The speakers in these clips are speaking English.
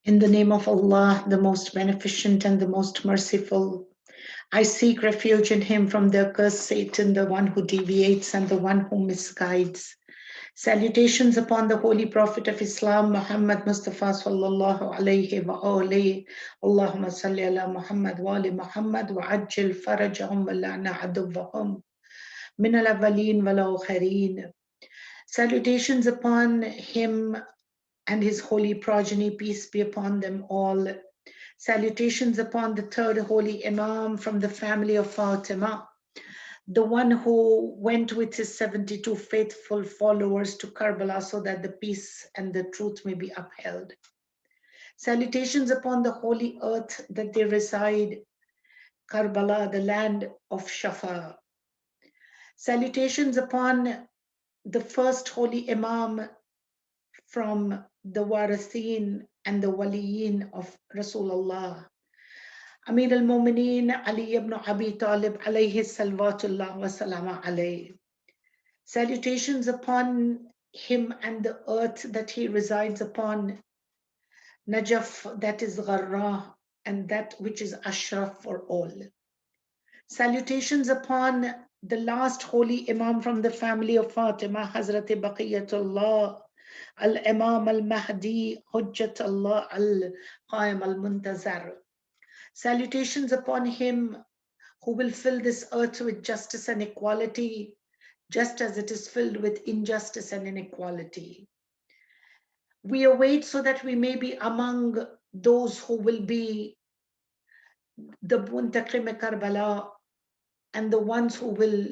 In the name of Allah, the most beneficent and the most merciful, I seek refuge in him from the accursed Satan, the one who deviates and the one who misguides. Salutations upon the Holy Prophet of Islam, Muhammad Mustafa sallallahu alayhi wa alihi. Allahumma salli ala Muhammad wa ali Muhammad wa ajil farajahum wa la'na aduwwahum min al-awwaleen wal akhirin. Salutations upon him and his holy progeny, peace be upon them all. Salutations upon the third holy Imam from the family of Fatima, the one who went with his 72 faithful followers to Karbala so that the peace and the truth may be upheld. Salutations upon the holy earth that they reside, Karbala, the land of Shafa. Salutations upon the first holy Imam from the Warathin and the Waliyin of Rasulullah, Amir al-Mumineen Ali ibn Abi Talib alayhi salawatullah wa salama alayhi. Salutations upon him and the earth that he resides upon, Najaf, that is Gharra, and that which is Ashraf for all. Salutations upon the last holy Imam from the family of Fatima, Hazrat Baqiyatullah, Al-Imam al-Mahdi, Hujjatullah al-Qaim al-Muntazar. Salutations upon him who will fill this earth with justice and equality, just as it is filled with injustice and inequality. We await so that we may be among those who will be the Muntaqim Karbala and the ones who will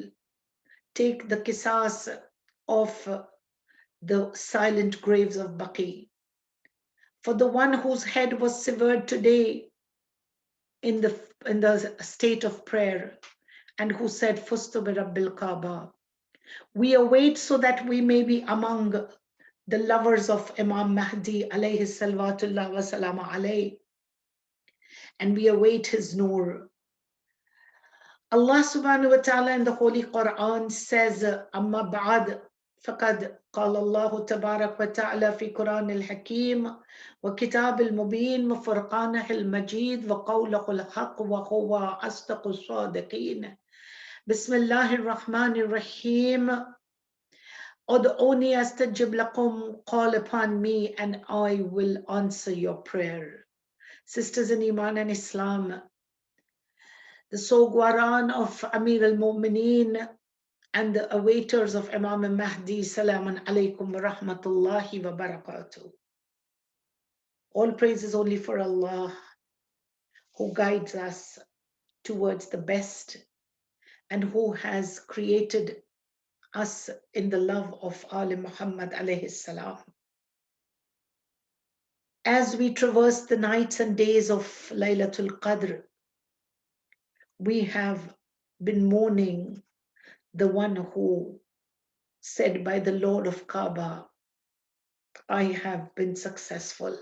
take the qisas of the silent graves of Baqi. For the one whose head was severed today in the state of prayer and who said, Fustu bi Rabbil Kaaba. We await so that we may be among the lovers of Imam Mahdi alayhi salawatullah wa salama alayhi, and we await his nur. Allah subhanahu wa ta'ala in the Holy Quran says, Amma ba'ad faqad qala Allah tabarak wa ta'ala fi Quran al-Hakim wa kitab al-Mubin wa furqanah al-Majid wa qawlah al-Haq wa huwa asdaq as-sadiqin. Bismillahir Rahmanir Rahim. Ud'uni astajib lakum, call upon me and I will answer your prayer. Sisters in Iman and Islam, the Sogwaran of Amir al-Mu'mineen and the awaiters of Imam al-Mahdi, Salamun alaykum wa rahmatullahi wa barakatuh. All praise is only for Allah, who guides us towards the best and who has created us in the love of Ali Muhammad alayhi salam. As we traverse the nights and days of Laylatul Qadr, we have been mourning the one who said by the Lord of Kaaba, I have been successful.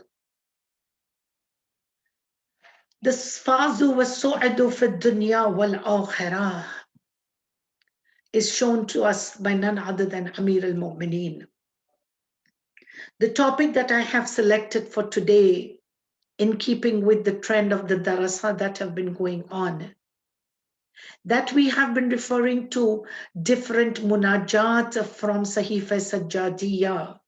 The Sfazu wa Su'adu fi dunya wal akhirah is shown to us by none other than Amir al-Mu'mineen. The topic that I have selected for today, in keeping with the trend of the darasa that have been going on, that we have been referring to different munajat from Sahifa Sajjadiyya.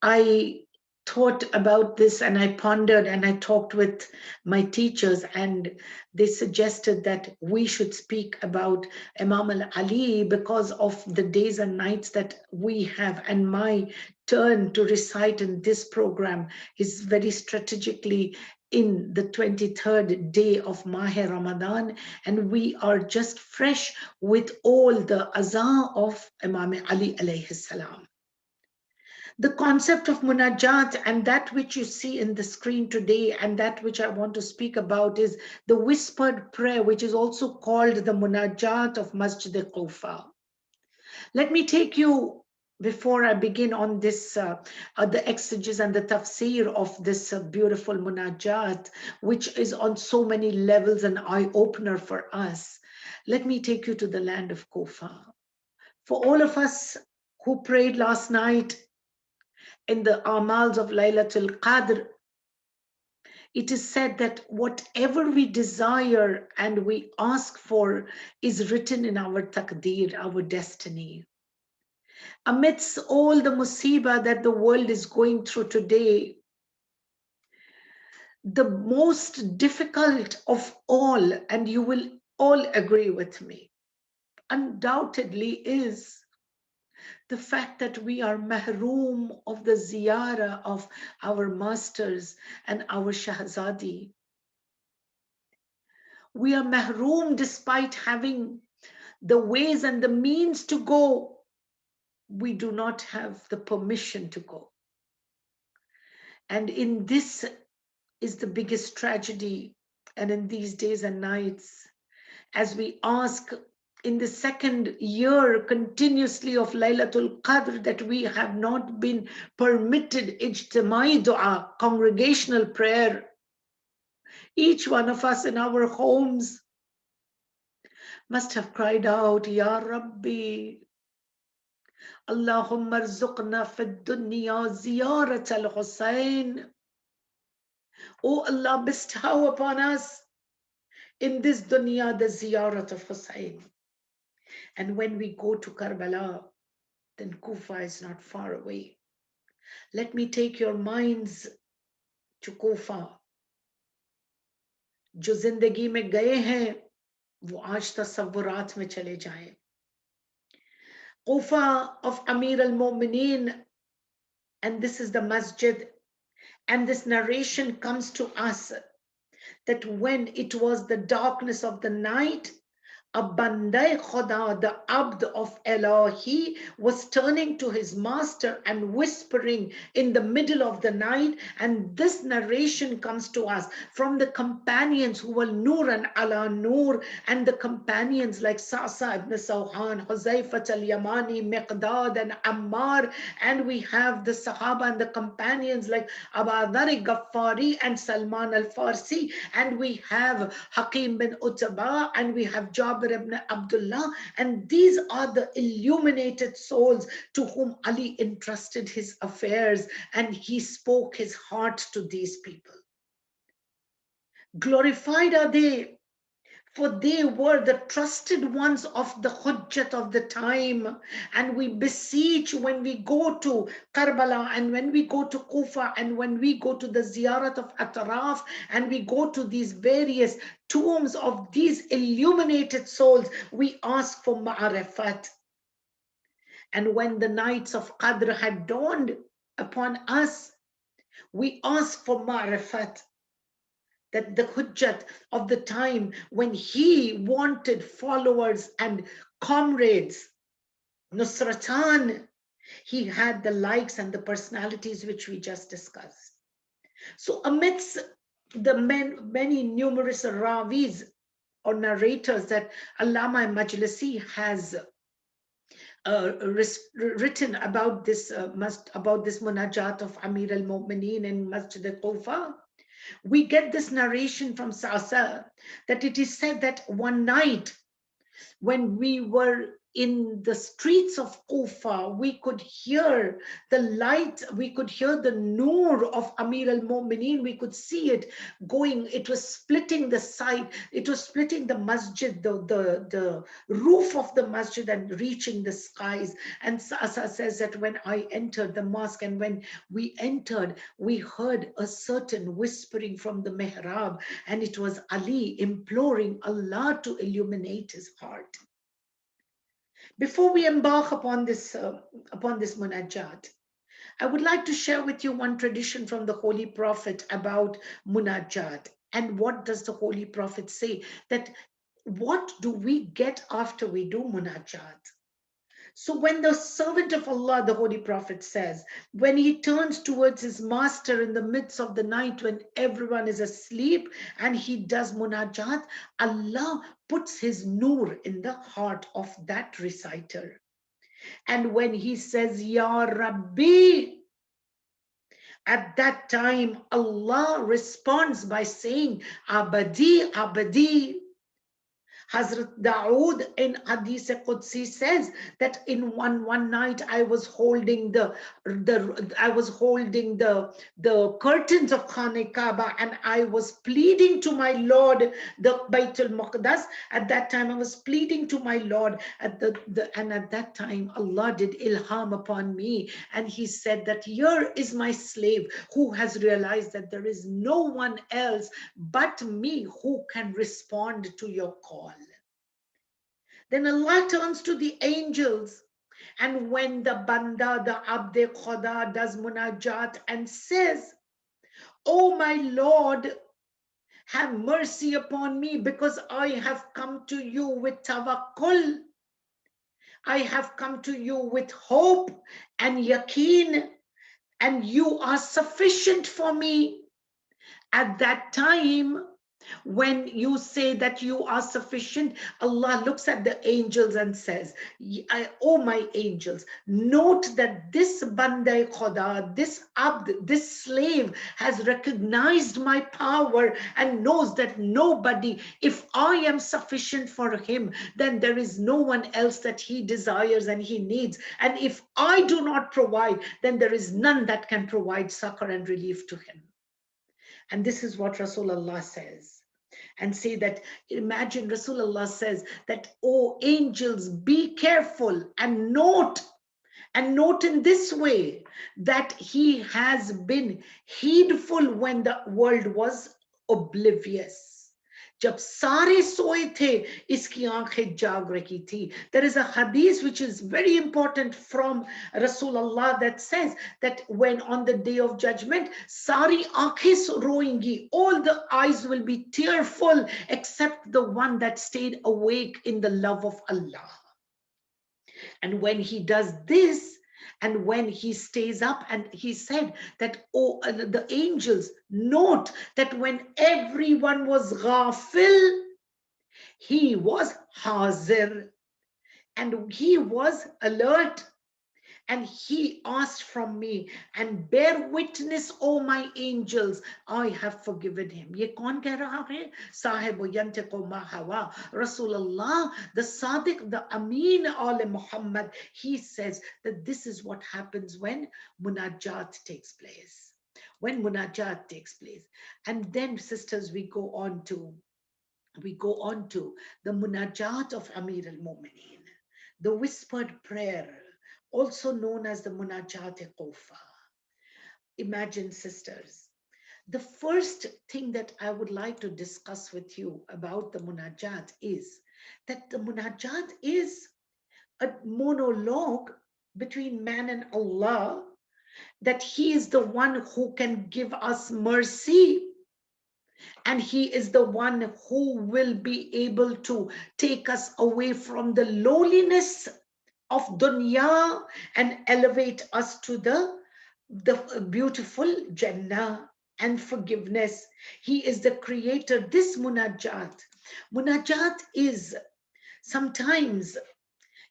I thought about this and I pondered and I talked with my teachers, and they suggested that we should speak about Imam al-Ali because of the days and nights that we have, and my turn to recite in this program is very strategically in the 23rd day of Mahe Ramadan, and we are just fresh with all the azan of Imam Ali alayhi salam. The concept of munajat and that which you see in the screen today and that which I want to speak about is the whispered prayer, which is also called the munajat of Masjid al-Kufa. Let me take you, before I begin on this, the exegesis and the tafsir of this beautiful munajat, which is on so many levels an eye-opener for us. Let me take you to the land of Kufa. For all of us who prayed last night in the Amals of Laylatul Qadr, It is said that whatever we desire and we ask for is written in our taqdeer, our destiny. Amidst all the musibah that the world is going through today, the most difficult of all, and you will all agree with me, undoubtedly is the fact that we are mahroom of the ziyarah of our masters and our Shahzadi. We are mahroom despite having the ways and the means to go. We do not have the permission to go. And in this is the biggest tragedy. And in these days and nights, as we ask in the second year continuously of Laylatul Qadr that we have not been permitted ijtimai dua, congregational prayer, each one of us in our homes must have cried out, Ya Rabbi, Allahumma arzuqna fid dunya ziyarat al-Hussain. Oh Allah, bestow upon us in this dunya the ziyarat of Hussain. And when we go to Karbala, then Kufa is not far away. Let me take your minds to Kufa. जो जिंदगी में गए हैं वो आज तसव्वुरात में चले जाएं. Kufa of Amir al-Mu'mineen, and this is the masjid, and this narration comes to us that when it was the darkness of the night, a bandai Khuda, the abd of Elohi, was turning to his master and whispering in the middle of the night. And this narration comes to us from the companions who were Nuran ala Nur, and the companions like Sa'sa ibn Sawhan, Huzaifat al-Yamani, Miqdad and Ammar, and we have the Sahaba and the companions like Abadari Ghaffari and Salman al-Farsi, and we have Hakim bin Utbah, and we have Jabir ibn Abdullah, and these are the illuminated souls to whom Ali entrusted his affairs, and he spoke his heart to these people. Glorified are they, for they were the trusted ones of the Hujjat of the time. And we beseech, when we go to Karbala and when we go to Kufa and when we go to the Ziyarat of Ataraf and we go to these various tombs of these illuminated souls, we ask for ma'arifat. And when the nights of Qadr had dawned upon us, we ask for ma'arifat. That the Hujjat of the time when he wanted followers and comrades, Nusratan, he had the likes and the personalities which we just discussed. So amidst the many numerous ravis or narrators that Allama Majlisi has written about this Munajat of Amir al-Mu'mineen in Masjid al-Kufa, we get this narration from Sa'sa that it is said that one night when we were in the streets of Kufa, we could hear the light, we could hear the nur of Amir al-Mu'mineen, we could see it going, it was splitting the side, it was splitting the masjid, the roof of the masjid and reaching the skies. And Sa'sa says that when I entered the mosque and when we entered, we heard a certain whispering from the mihrab, and it was Ali imploring Allah to illuminate his heart. Before we embark upon this munajat, I would like to share with you one tradition from the Holy Prophet about munajat. And what does the Holy Prophet say? That what do we get after we do munajat? So when the servant of Allah, the Holy Prophet says, when he turns towards his master in the midst of the night when everyone is asleep and he does munajat, Allah puts his nur in the heart of that reciter. And when he says, Ya Rabbi, at that time, Allah responds by saying, Abadi, Abadi. Hazrat Dawood in Hadith Qudsi says that in one night I was holding the curtains of Khane Kaaba, and I was pleading to my Lord, the Baitul Muqaddas. At that time I was pleading to my Lord, and at that time Allah did ilham upon me, and he said that here is my slave who has realized that there is no one else but me who can respond to your call. Then Allah turns to the angels, and when the banda, the abde khoda, does munajat and says, "Oh my Lord, have mercy upon me, because I have come to you with tawakkul. I have come to you with hope and yaqeen, and you are sufficient for me." At that time, when you say that you are sufficient, Allah looks at the angels and says, "Oh my angels, note that this Bandai Khoda, this Abd, this slave has recognized my power and knows that nobody, if I am sufficient for him, then there is no one else that he desires and he needs. And if I do not provide, then there is none that can provide succor and relief to him." And this is what Rasulullah says. And say that, imagine Rasulullah says that, "Oh angels, be careful and note in this way that he has been heedful when the world was oblivious. जब सारे सोए थे, इसकी आंखें जाग रही थी." There is a hadith which is very important from Rasulullah that says that when on the day of judgment, सारी आंखें रोएंगी, all the eyes will be tearful except the one that stayed awake in the love of Allah. And when he does this, and when he stays up, and he said that, "Oh, the angels, note that when everyone was ghafil, he was hazir, and he was alert, and he asked from me, and bear witness, O my angels, I have forgiven him." Ye kaun keh raha hai? Sahibu yantiqu ma hawa. Rasulullah, the Sadiq, the Amin al Muhammad, he says that this is what happens when munajat takes place. When munajat takes place. And then, sisters, we go on to the munajat of Amir al-Mu'mineen, the whispered prayer, also known as the Munajat-e-Qufa. Imagine, sisters, the first thing that I would like to discuss with you about the Munajat is that the Munajat is a monologue between man and Allah, that he is the one who can give us mercy, and he is the one who will be able to take us away from the lowliness of dunya and elevate us to the beautiful Jannah and forgiveness. He is the creator. This munajat is sometimes,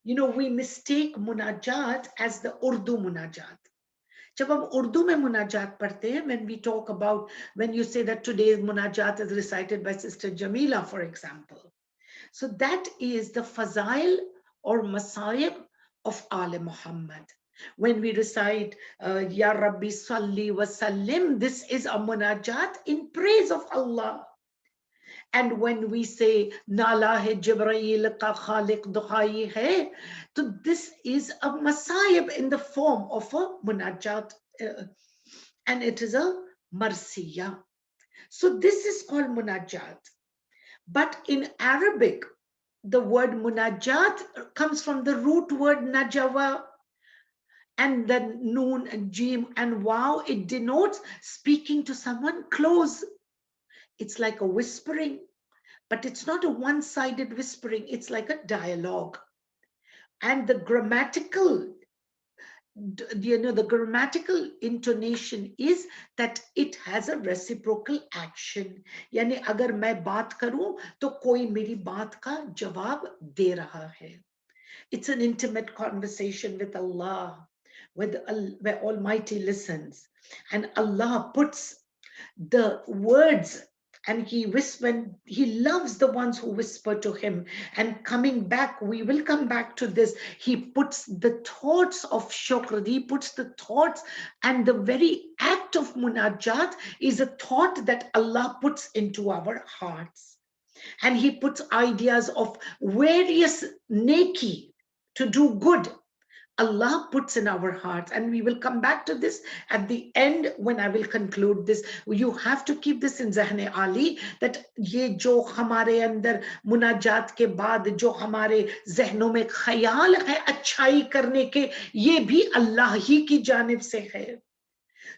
we mistake munajat as the Urdu munajat. जब हम उर्दू में मुनाजात पढ़ते हैं, when you say that today's munajat is recited by Sister Jamila, for example, so that is the fazail or masayib of Al Muhammad. When we recite Ya Rabbi Salli wa Sallim, this is a munajat in praise of Allah. And when we say Nala hai Jibreel ka khaliq duhai hai, so this is a masayib in the form of a munajat, and it is a marsiya. So this is called munajat. But in Arabic, the word munajat comes from the root word najawa, and the noon and jim and wow, it denotes speaking to someone close. It's like a whispering, but it's not a one-sided whispering. It's like a dialogue. And the grammatical intonation is that it has a reciprocal action. यानी अगर मैं बात करूं तो कोई मेरी बात का जवाब दे रहा है. It's an intimate conversation with Allah, where Almighty listens, and Allah puts the words And he loves the ones who whisper to him. And coming back, we will come back to this. He puts the thoughts of shukr, he puts the thoughts, and the very act of munajat is a thought that Allah puts into our hearts. And he puts ideas of various neki, to do good, Allah puts in our hearts. And we will come back to this at the end when I will conclude this. You have to keep this in Zahne Ali, that ye jo hamare andar munajat ke baad jo hamare zehnon mein khayal hai achai karne ke, ye bhi Allah hi ki janib se hai.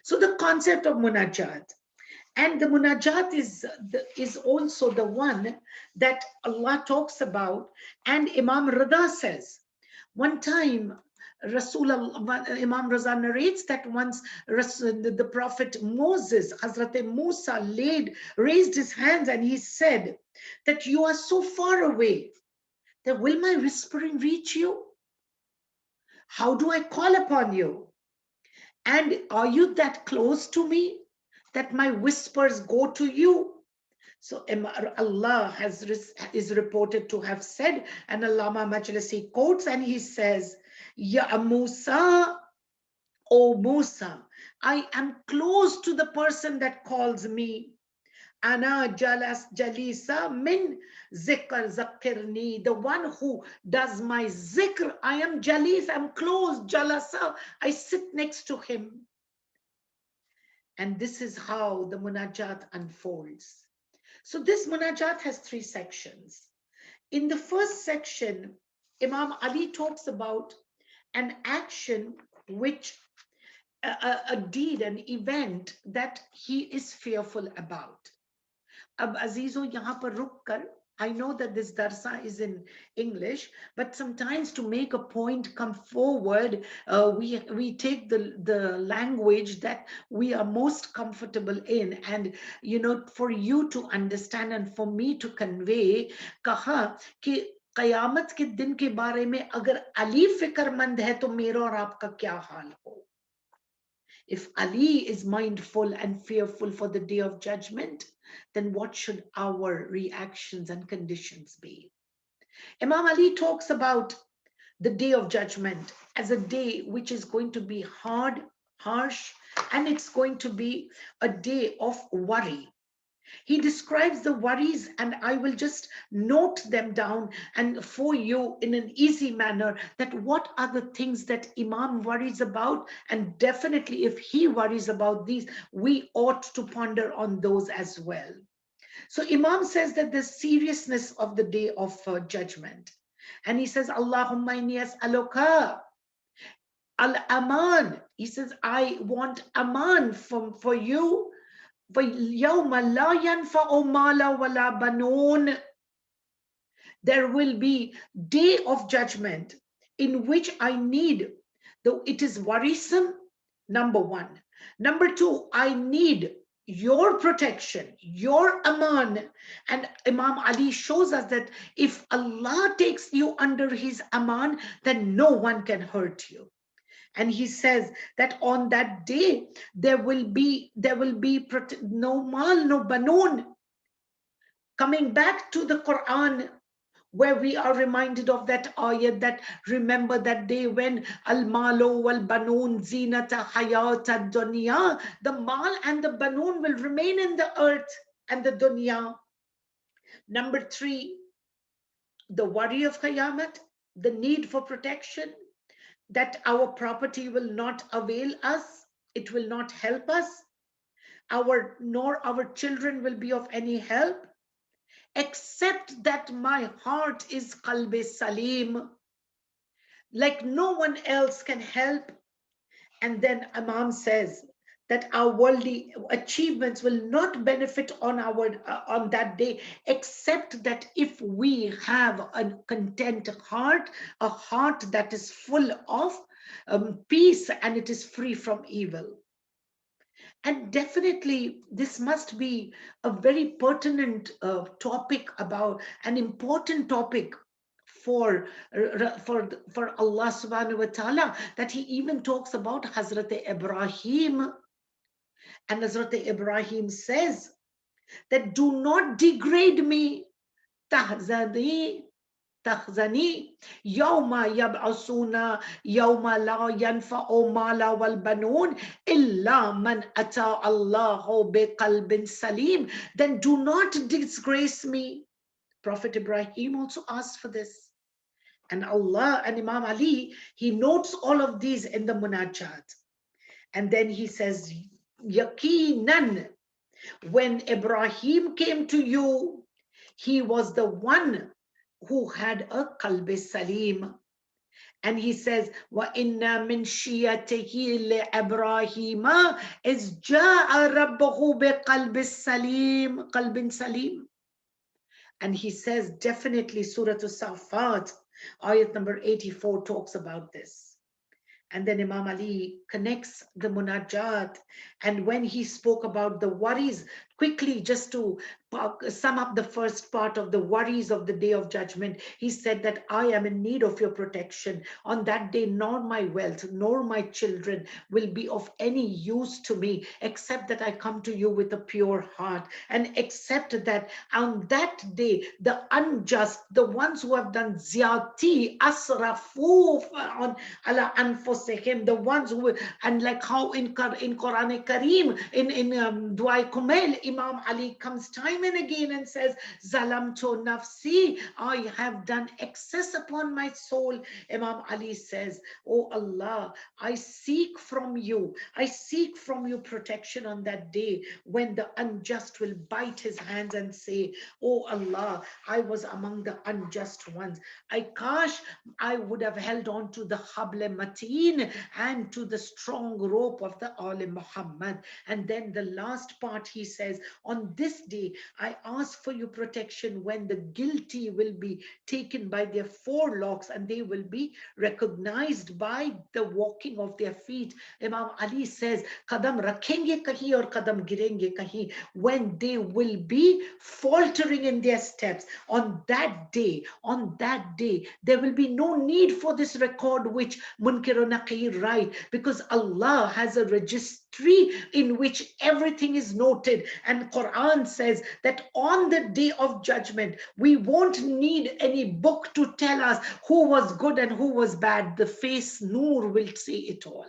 So the concept of munajat, and the munajat is also the one that Allah talks about. And Imam Rida says, one time Imam Raza narrates that once the Prophet Moses, Hazrat Musa, raised his hands and he said that you are so far away that will my whispering reach you? How do I call upon you? And are you that close to me that my whispers go to you? So Allah is reported to have said, and Allama Majlisi quotes, and he says, Ya Musa, O Musa, I am close to the person that calls me. Ana jalisa min zikr zakirni, the one who does my zikr. I am jalis, I'm close, jalasa, I sit next to him. And this is how the munajat unfolds. So this munajat has 3 sections. In the first section, Imam Ali talks about an action which, a deed, an event that he is fearful about. Ab Azizo, yahan par ruk kar, I know that this darsa is in English, but sometimes to make a point come forward, we take the language that we are most comfortable in. And, you know, for you to understand and for me to convey, kaha ki क़यामत के दिन के बारे में अगर अली फिक्रमंद है तो मेरा और आपका क्या हाल हो. If Ali is mindful and fearful for the day of judgment, then what should our reactions and conditions be? Imam Ali talks about the day of judgment as a day which is going to be hard, harsh, and it's going to be a day of worry. He describes the worries, and I will just note them down and for you in an easy manner, that what are the things that Imam worries about, and definitely if he worries about these, we ought to ponder on those as well. So Imam says that the seriousness of the day of judgment, and he says, Allahumma inni as'aluka al-aman. He says, I want aman for you. There will be day of judgment in which I need, though it is worrisome, number one. Number two, I need your protection, your aman. And Imam Ali shows us that if Allah takes you under his aman, then no one can hurt you. And he says that on that day there will be no mal, no banoon. Coming back to the Quran, where we are reminded of that ayat, that remember that day when al malo wal banoon zinata hayata dunya, the mal and the banoon will remain in the earth and the dunya. Number three, the worry of Qayamat, the need for protection, that our property will not avail us, it will not help us, nor our children will be of any help, except that my heart is qalbi salim, like no one else can help. And then Imam says that our worldly achievements will not benefit on on that day, except that if we have a content heart, a heart that is full of peace and it is free from evil. And definitely this must be a very pertinent topic, about an important topic for Allah subhanahu wa ta'ala, that he even talks about Hazrat Ibrahim. And Hazrat Ibrahim says that do not degrade me. Tahzani, tahzani, yawma yab'asuna, yawma la yanfa'u mala wal banun, illa man ata Allahu biqalbin salim. Then do not disgrace me. Prophet Ibrahim also asked for this. And Allah and Imam Ali, he notes all of these in the Munajat. And then he says, Yaqinan, when Ibrahim came to you, he was the one who had a qalb salim. And he says, wa inna min shiyatihi li Ibrahima is ja'a rabbahu bi qalbin salim. And he says, definitely Surah As-Saffat, ayat number 84 talks about this. And then Imam Ali connects the Munajat. And when he spoke about the worries, quickly, just to sum up the first part of the worries of the day of judgment, he said that I am in need of your protection. On that day, nor my wealth, nor my children will be of any use to me, except that I come to you with a pure heart. And except that on that day, the unjust, the ones who have done ziyati, asrafu on ala anfusihim, the ones who, and like how in Quran Kareem, in Dua Kumail, Imam Ali comes time and again and says, Zalamtu nafsi, I have done excess upon my soul. Imam Ali says, oh Allah, I seek from you protection on that day when the unjust will bite his hands and say, oh Allah, I was among the unjust ones. I would have held on to the hable mateen and to the strong rope of the Ali Muhammad. And then the last part he says, on this day, I ask for your protection when the guilty will be taken by their forelocks and they will be recognized by the walking of their feet. Imam Ali says, Kadam rakhenge kahi aur kadam girenge kahi, when they will be faltering in their steps. On that day, there will be no need for this record which Munkir and Nakir write, because Allah has a registry in which everything is noted. And Quran says that on the day of judgment, we won't need any book to tell us who was good and who was bad. The face Noor will say it all.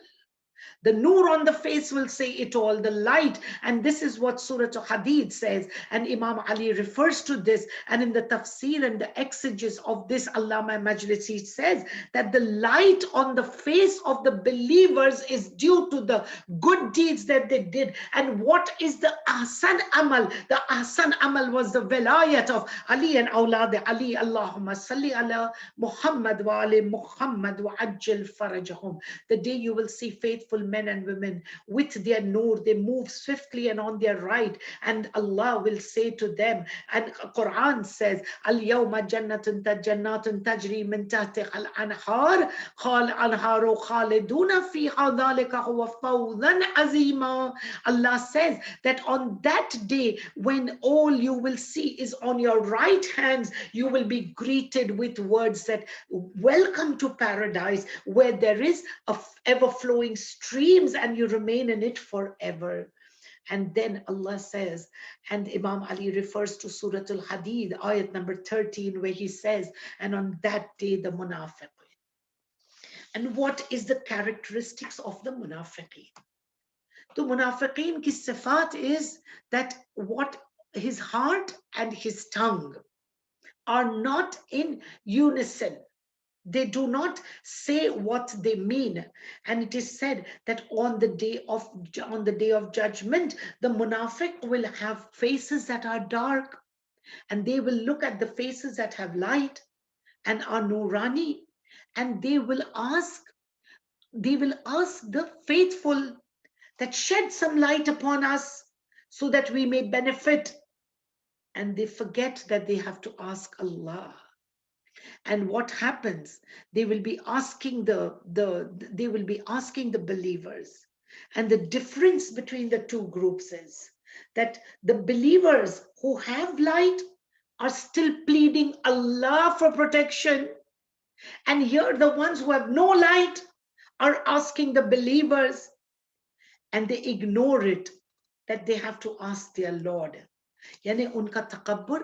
The nur on the face will say it all, the light. And this is what Surah Hadid says. And Imam Ali refers to this. And in the tafsir and the exegesis of this, Allama Majlisi says that the light on the face of the believers is due to the good deeds that they did. And what is the ahsan amal? The ahsan amal was the velayat of Ali and awlad Ali. Allahumma salli ala Muhammad wa ali Muhammad wa ajil farajahum. The day you will see faithful men and women with their nur, they move swiftly and on their right, and Allah will say to them, and Quran says, Al-yawma jannatun tajri min tahtiha al-anhar, anharu khaliduna fiha dhalika huwa fawzan azima. Allah says that on that day, when all you will see is on your right hands, you will be greeted with words that welcome to paradise, where there is a ever-flowing streams and you remain in it forever. And then Allah says, and Imam Ali refers to Surah Al-Hadid, ayat number 13, where he says, and on that day the munafiqeen. And what is the characteristics of the munafiqeen? The munafiqeen ki sifat is that what his heart and his tongue are not in unison. They do not say what they mean. And it is said that on the day of judgment, the munafiq will have faces that are dark, and they will look at the faces that have light and are nurani, and they will ask the faithful that shed some light upon us so that we may benefit. And they forget that they have to ask Allah. And what happens? They will be asking the believers. And the difference between the two groups is that the believers who have light are still pleading Allah for protection. And here the ones who have no light are asking the believers, and they ignore it, that they have to ask their Lord. Yani unka takabbur,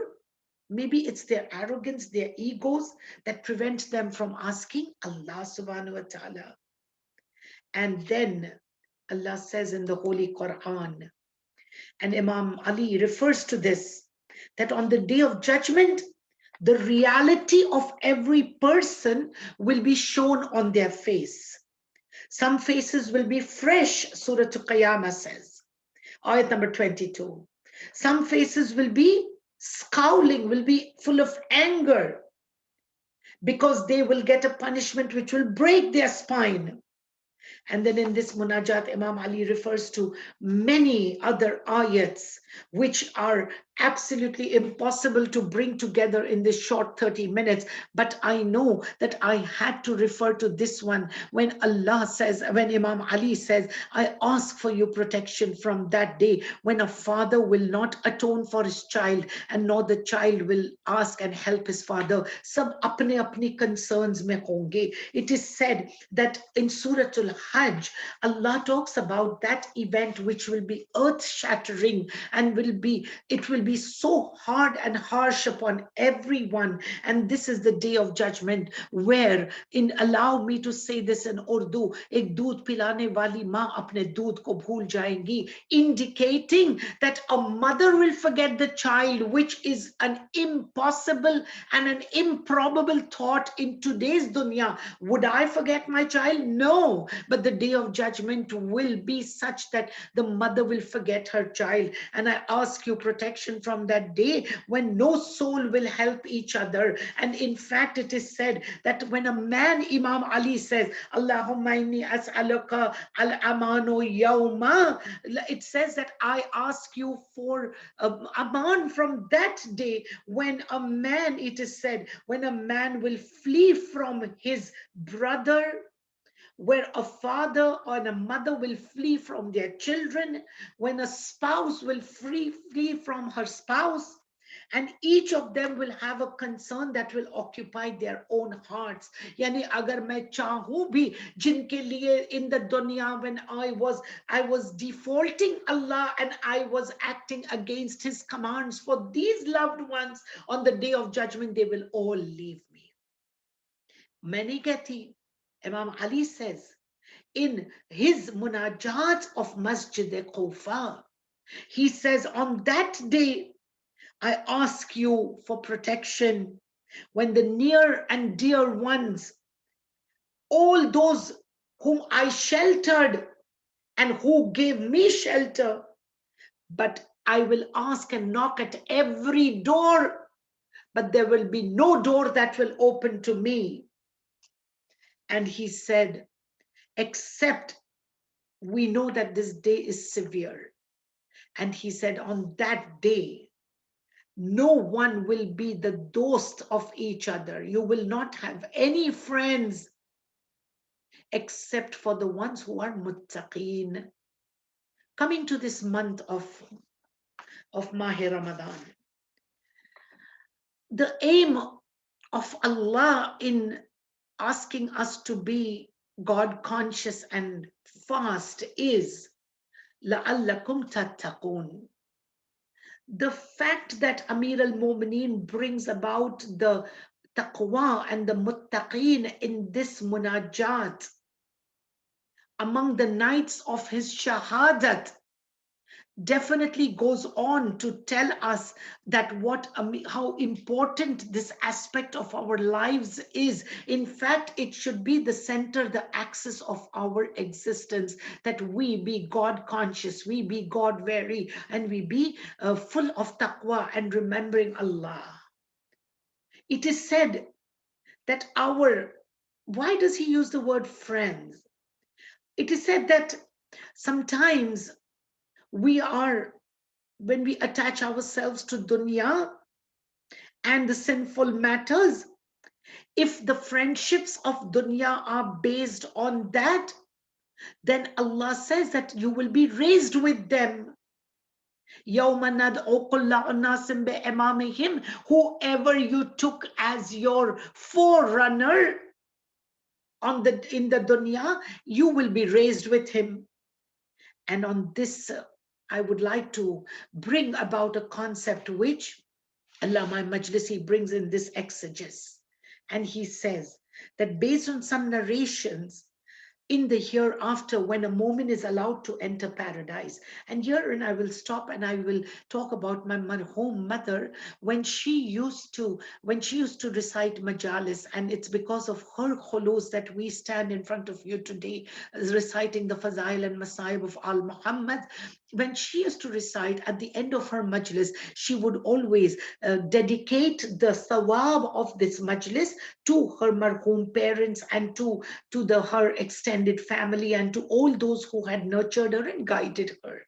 maybe it's their arrogance, their egos that prevent them from asking Allah subhanahu wa ta'ala. And then Allah says in the Holy Quran, and Imam Ali refers to this, that on the day of judgment, the reality of every person will be shown on their face. Some faces will be fresh, Surah Qiyamah says, ayat number 22. Some faces will be scowling, will be full of anger, because they will get a punishment which will break their spine. And then in this munajat, Imam Ali refers to many other ayats which are absolutely impossible to bring together in this short 30 minutes. But I know that I had to refer to this one when Allah says, when Imam Ali says, I ask for your protection from that day when a father will not atone for his child and nor the child will ask and help his father. Sab apne apne concerns mein honge. It is said that in Surah Al-Hajj, Allah talks about that event which will be earth-shattering and it will be so hard and harsh upon everyone. And this is the day of judgment where, allow me to say this in Urdu, ek doodh pilane wali maa apne doodh ko bhool jayegi, indicating that a mother will forget the child, which is an impossible and an improbable thought in today's dunya. Would I forget my child? No, but the day of judgment will be such that the mother will forget her child. And I ask you protection from that day when no soul will help each other. And in fact, it is said that when a man, Imam Ali says, Allahumma inni as'aluka al-amanu yawma, it says that I ask you for aman from that day when a man, it is said, when a man will flee from his brother, where a father or a mother will flee from their children, when a spouse will flee from her spouse, and each of them will have a concern that will occupy their own hearts. Yani agar main chahu bhi jinke liye in the dunya, when I was defaulting Allah and I was acting against his commands for these loved ones, on the day of judgment they will all leave me. Many gati, Imam Ali says in his munajat of Masjid Qufa, he says, on that day I ask you for protection when the near and dear ones, all those whom I sheltered and who gave me shelter, but I will ask and knock at every door, but there will be no door that will open to me. And he said, except we know that this day is severe. And he said, on that day, no one will be the dost of each other. You will not have any friends except for the ones who are muttaqeen. Coming to this month of Mahi Ramadan, the aim of Allah in asking us to be God conscious and fast is لَعَلَّكُمْ تَتَّقُونَ. The fact that Amir al-Mu'mineen brings about the taqwa and the muttaqeen in this munajat among the nights of his shahadat definitely goes on to tell us that how important this aspect of our lives is. In fact, it should be the center, the axis of our existence, that we be God conscious, we be God wary, and we be full of taqwa and remembering Allah. It is said that why does he use the word friends? It is said that sometimes when we attach ourselves to dunya and the sinful matters, if the friendships of dunya are based on that, then Allah says that you will be raised with them. Whoever you took as your forerunner in the dunya, you will be raised with him. And on this I would like to bring about a concept which Allama Majlisi brings in this exegesis. And he says that based on some narrations, in the hereafter, when a moment is allowed to enter paradise. And herein I will stop and I will talk about my marhum mother when she used to recite majalis, and it's because of her khulus that we stand in front of you today reciting the Fazail and Masaib of Al Muhammad. When she used to recite at the end of her majlis, she would always dedicate the thawab of this majlis to her marhum parents and to the her extended family and to all those who had nurtured her and guided her.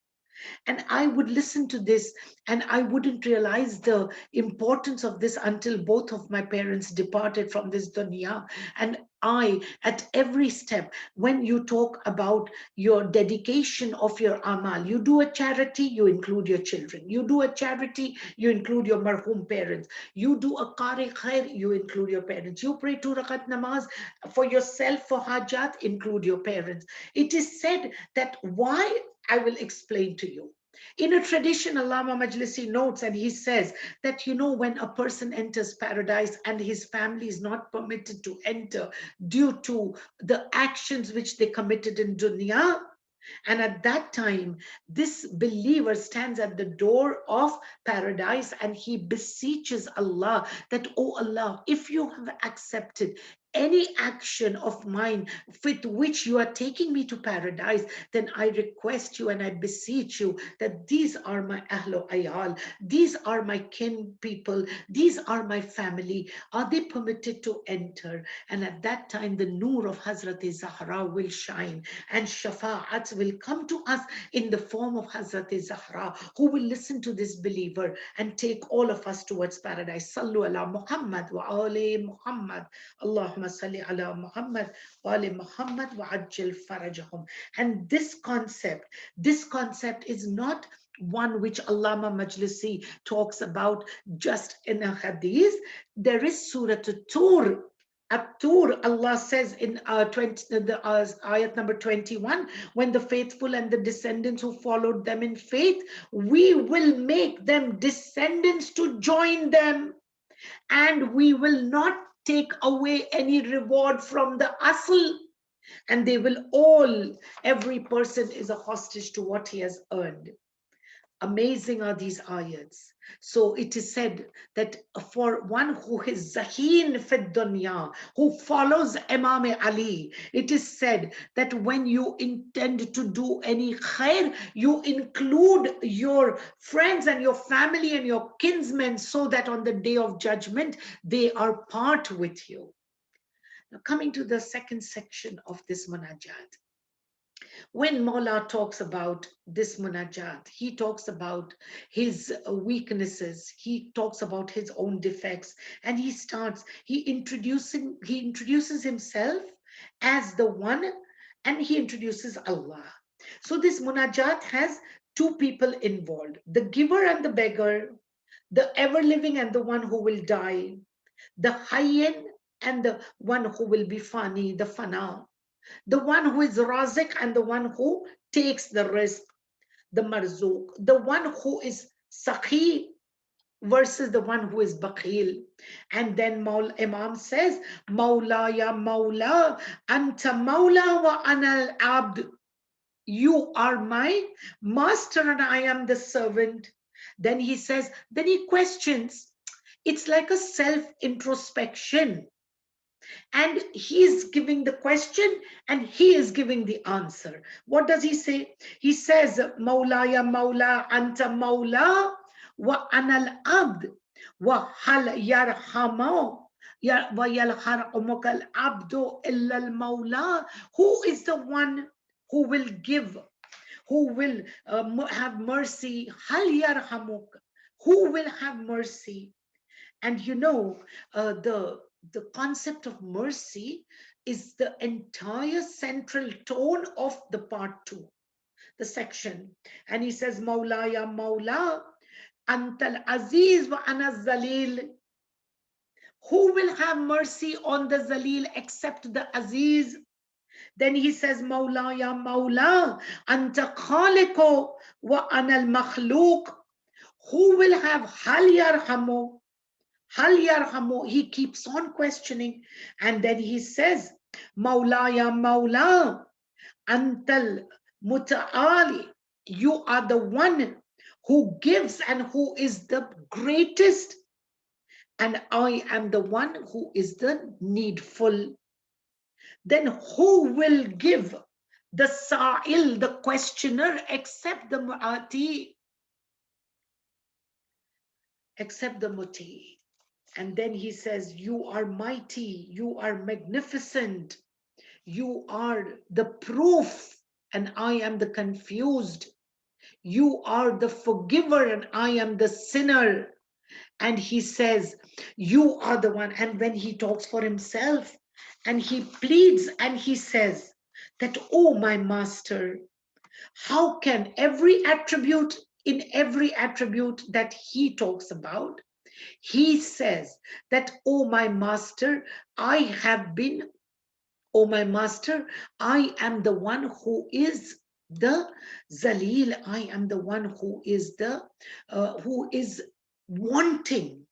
And I would listen to this and I wouldn't realize the importance of this until both of my parents departed from this dunya. And I, at every step, when you talk about your dedication of your amal, you do a charity, you include your children. You do a charity, you include your marhum parents. You do a qari khair, you include your parents. You pray 2 rakat namaz for yourself, for hajat, include your parents. It is said that why, I will explain to you. In a tradition, Allama Majlisi notes, and he says that, when a person enters paradise and his family is not permitted to enter due to the actions which they committed in dunya, and at that time, this believer stands at the door of paradise and he beseeches Allah that, oh Allah, if you have accepted any action of mine with which you are taking me to paradise, then I request you and I beseech you that these are my ahlo ayal, these are my kin people, these are my family. Are they permitted to enter? And at that time, the nur of Hazrat Zahra will shine and shafa'at will come to us in the form of Hazrat Zahra, who will listen to this believer and take all of us towards paradise. Sallu ala Muhammad wa ali Muhammad. Allahumma salli ala Muhammad wa ali Muhammad wa ajil farajahum. And this concept is not one which Allama Majlisi talks about just in a hadith. There is Surah Tur. At-Tur, Allah says in ayat number 21, when the faithful and the descendants who followed them in faith, we will make them descendants to join them, and we will not take away any reward from the asl, and they will all, every person is a hostage to what he has earned. Amazing are these ayats. So it is said that for one who is Zahin fid dunya, who follows Imam Ali, it is said that when you intend to do any khair, you include your friends and your family and your kinsmen so that on the day of judgment, they are part with you. Now coming to the second section of this munajat. When Mawla talks about this munajat, he talks about his weaknesses, he talks about his own defects, and he introduces himself as the one, and he introduces Allah. So this munajat has two people involved, the giver and the beggar, the ever living and the one who will die, the hayyin and the one who will be fani, the fana, the one who is razik and the one who takes the risk, the marzook, the one who is sakhi versus the one who is bakhil. And then Imam says, Mawla ya Mawla, anta Mawla wa ana al-abd. You are my master and I am the servant. Then he questions. It's like a self-introspection. And he is giving the question and he is giving the answer. What does he say? He says, Mawla ya Mawla, anta Mawla wa anal abd wa hal yarhamo wa yalharumuka al abdu illa al Mawla. Who is the one who will give, who will have mercy? Hal yarhamuk. Who will have mercy? And the concept of mercy is the entire central tone of the part 2, the section. And he says, Mawla ya Mawla, antal aziz wa ana zalil. Who will have mercy on the zalil except the aziz? Then he says, Mawla ya Mawla, Anta Khaliqo wa Anal Makhluq. Who will have Hal Yarhamu? Hal Yarhamu. He keeps on questioning. And then he says, Mawla ya Mawla, Antal Muta'ali. You are the one who gives and who is the greatest. And I am the one who is the needful. Then who will give the sa'il, the questioner, except the mu'ati, except the muti? And then he says, you are mighty, you are magnificent, you are the proof, and I am the confused. You are the forgiver, and I am the sinner. And he says, you are the one. And when he talks for himself, and he pleads, and he says that, oh, my master, how can every attribute, in every attribute that he talks about, he says that, oh, my master, I have been, oh, my master, I am the one who is the Zalil. I am the one who is the, who is wanting.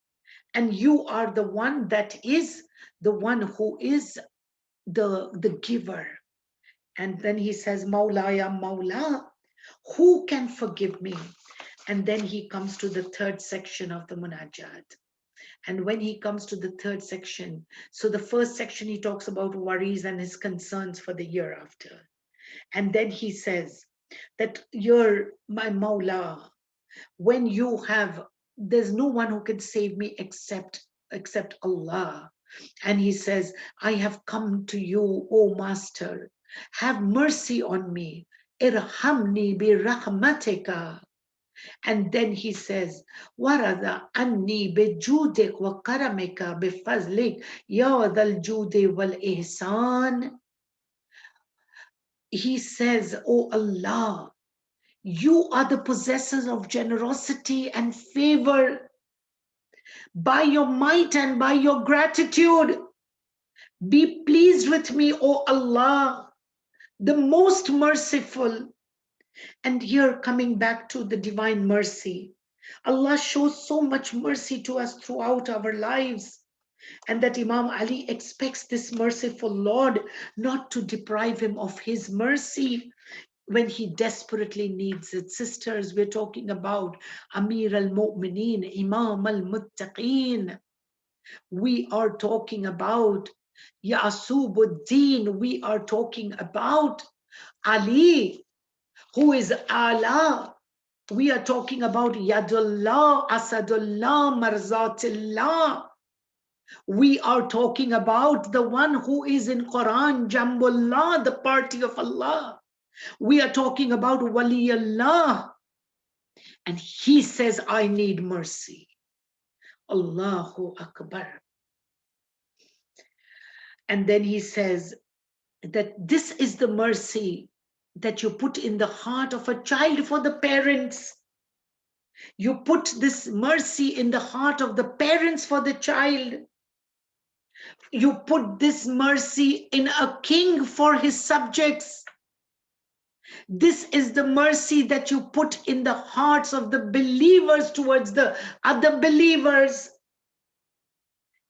And you are the one that is the one who is the giver. And then he says, Mawla ya Mawla, who can forgive me? And then he comes to the third section of the Munajat. And when he comes to the third section, so the first section, he talks about worries and his concerns for the year after. And then he says that you're my Mawla. When you have, there's no one who can save me except Allah. And he says, I have come to you, O Master. Have mercy on me. Irhamni bi rahmatika. And then he says, Warada anni bi judik wa karamika bi fazlik ya dal judi wal ihsan. He says, O Allah, you are the possessors of generosity and favor. By your might and by your gratitude, be pleased with me, O Allah, the most merciful. And here, coming back to the divine mercy, Allah shows so much mercy to us throughout our lives. And that Imam Ali expects this merciful Lord not to deprive him of his mercy when he desperately needs it. Sisters, we're talking about Amir al-Mu'mineen, Imam al-Muttaqeen. We are talking about Ya'subuddin. We are talking about Ali, who is Allah. We are talking about Yadullah, Asadullah, Marzatullah. We are talking about the one who is in Quran, Jambullah, the party of Allah. We are talking about Waliullah. And he says, I need mercy. Allahu Akbar. And then he says that this is the mercy that you put in the heart of a child for the parents. You put this mercy in the heart of the parents for the child. You put this mercy in a king for his subjects. This is the mercy that you put in the hearts of the believers towards the other believers.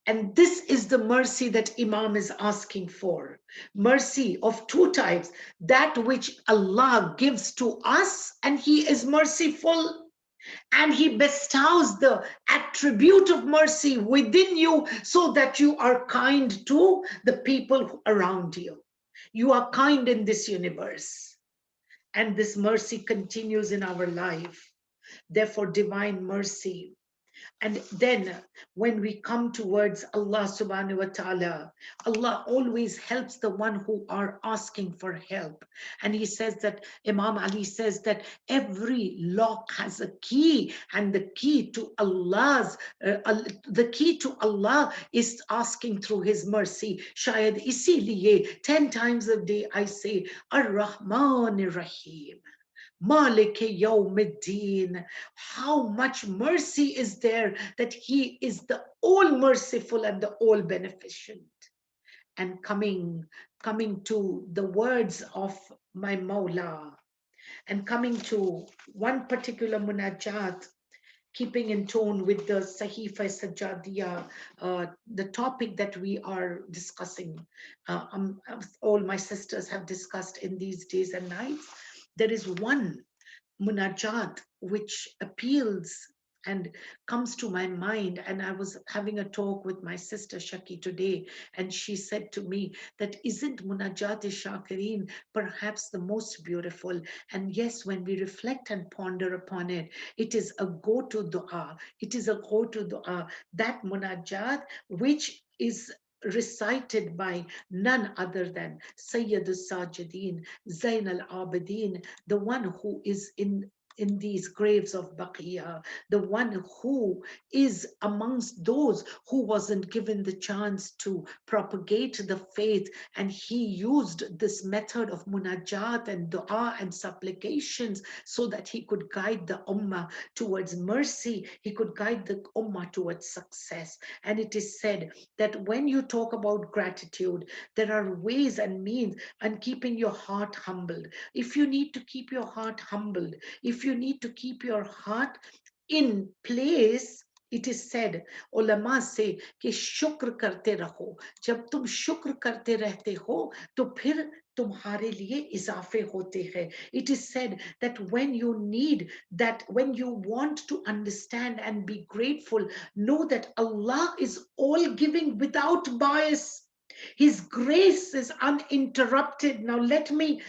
And this is the mercy that Imam is asking for. Mercy of two types. That which Allah gives to us, and He is merciful. And He bestows the attribute of mercy within you so that you are kind to the people around you. You are kind in this universe. And this mercy continues in our life. Therefore, divine mercy. And then when we come towards Allah subhanahu wa ta'ala, Allah always helps the one who are asking for help. And he says that, Imam Ali says that every lock has a key, and the key to Allah's, the key to Allah is asking through his mercy. Shayad isiliye 10 times a day I say, Ar-Rahman Ar-Rahim. Malik Yawmiddin. How much mercy is there that He is the all merciful and the all beneficent. And coming coming to the words of my Mawla, and coming to one particular munajat, keeping in tone with the Sahifa Sajadiya, the topic that we are discussing. All my sisters have discussed in these days and nights. There is one munajat which appeals and comes to my mind. And I was having a talk with my sister Shaki today, and she said to me that isn't munajat shakirin perhaps the most beautiful? And yes, when we reflect and ponder upon it, it is a go-to dua. It is a go-to dua, that munajat which is recited by none other than Sayyid al-Sajidin, Zain al-Abidin, the one who is in these graves of Baqiya, the one who is amongst those who wasn't given the chance to propagate the faith, and he used this method of munajat and dua and supplications so that he could guide the ummah towards mercy, he could guide the ummah towards success. And it is said that when you talk about gratitude, there are ways and means, and keeping your heart humbled. If you need to keep your heart humbled, if you need to keep your heart in place, it is said, ulama से कि शुक्र करते रहो. जब तुम शुक्र करते रहते हो, तो फिर तुम्हारे लिए इजाफे होते हैं. It is said that when you need that, when you want to understand and be grateful, know that Allah is all giving without bias. His grace is uninterrupted. Now let me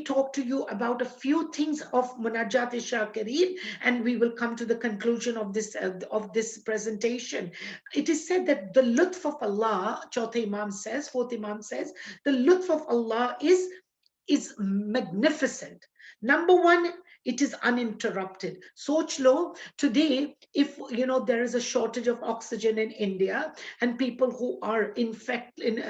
talk to you about a few things of Munajat Shakirin, and we will come to the conclusion of this presentation. It is said that the lutf of Allah, fourth Imam says, the lutf of Allah is magnificent. Number one, it is uninterrupted. Soch lo, today, if there is a shortage of oxygen in India, and people who are inflicted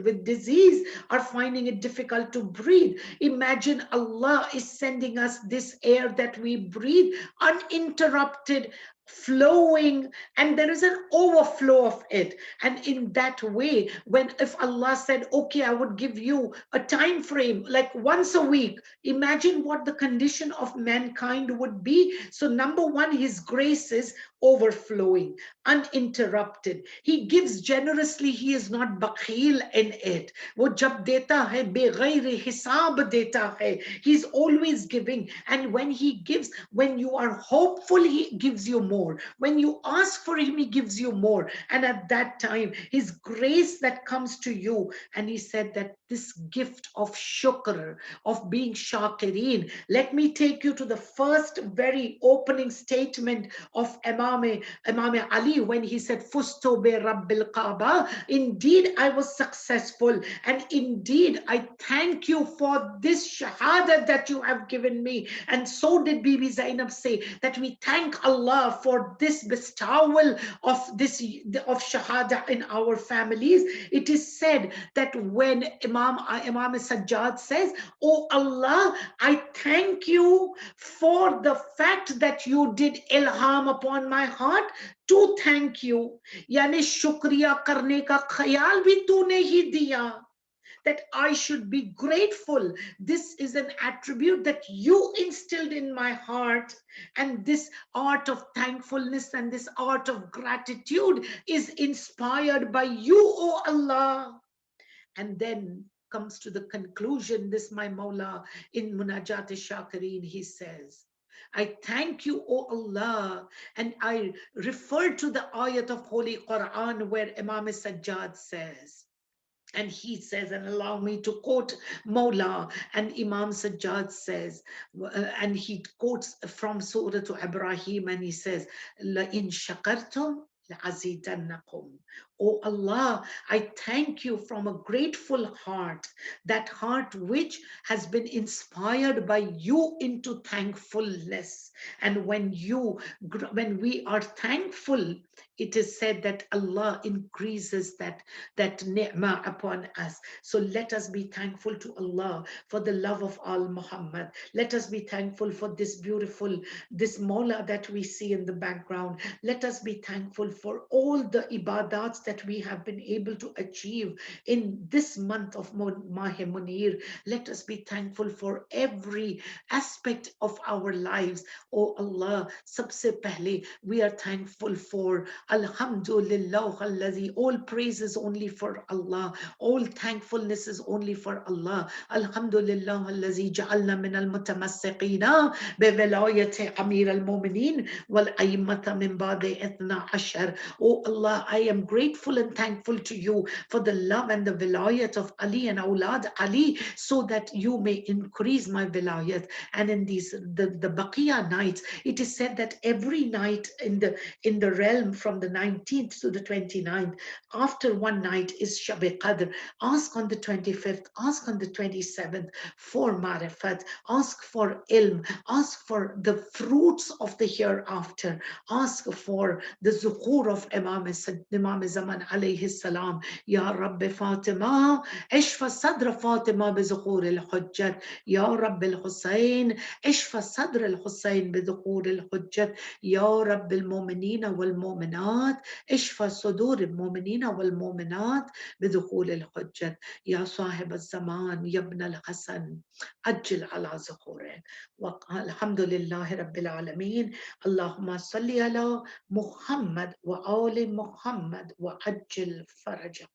with disease are finding it difficult to breathe. Imagine Allah is sending us this air that we breathe, uninterrupted, flowing, and there is an overflow of it. And in that way, when if Allah said, okay, I would give you a time frame like once a week, imagine what the condition of mankind would be. So number one, his grace is overflowing, uninterrupted. He gives generously. He is not bakhil in it. वो जब देता है बेगैर हिसाब देता है. He's always giving. And when he gives, when you are hopeful, he gives you more. When you ask for him, he gives you more. And at that time, his grace that comes to you. And he said that this gift of shukr, of being shakirin. Let me take you to the first very opening statement of Imam Ali, when he said, Fusto be Rabbil Kaaba. Indeed, I was successful. And indeed, I thank you for this shahada that you have given me. And so did Bibi Zainab say that we thank Allah for this bestowal of shahada in our families. It is said that when Imam Sajjad says, oh Allah, I thank you for the fact that you did ilham upon my heart to thank you. यानी शुक्रिया करने का ख्याल भी तूने ही दिया. That I should be grateful. This is an attribute that you instilled in my heart. And this art of thankfulness and this art of gratitude is inspired by you, O Allah. And then comes to the conclusion, this my Mawla in Munajat Shakirin, he says, I thank you, O Allah. And I refer to the ayat of Holy Quran where Imam Sajjad says, and he says, and allow me to quote Mawla, and Imam Sajjad says, and he quotes from Surah to Ibrahim, and he says, La in shakartum la'azidannakum. Oh Allah, I thank you from a grateful heart, that heart which has been inspired by you into thankfulness. And when we are thankful, it is said that Allah increases that ni'mah upon us. So let us be thankful to Allah for the love of Al Muhammad. Let us be thankful for this beautiful, this Mawla that we see in the background. Let us be thankful for all the ibadats that we have been able to achieve in this month of Mah Munir. Let us be thankful for every aspect of our lives. Oh Allah, sabse pehle, we are thankful for Alhamdulillah Allazi. All praise is only for Allah. All thankfulness is only for Allah. Alhamdulillah Allazi ja'alna min al-mutamassiqina bi wilayati Amir al-Mu'minin wal a'immata min ba'di ithna ashar. Oh Allah, I am grateful and thankful to you for the love and the vilayat of Ali and Awlad Ali, so that you may increase my vilayat. And in these the Baqiya nights, it is said that every night in the realm from the 19th to the 29th, after one night is Shab Qadr. Ask on the 25th, ask on the 27th for marifat, ask for ilm, ask for the fruits of the hereafter, ask for the zuhur of Imam Zaman alayhi salam. Ya Rabbi Fatima, اشفى صدر فاطمة بظهور الحجة. يا رب الحسين اشفى صدر الحسين بظهور الحجة. يا رب المؤمنين والمؤمنات اشفى صدور المؤمنين والمؤمنات بدخول الحجة. يا صاحب الزمان يا ابن الحسن أجل على ظهوره. والحمد لله رب العالمين. اللهم صل على محمد وآل محمد وأجل فرجه.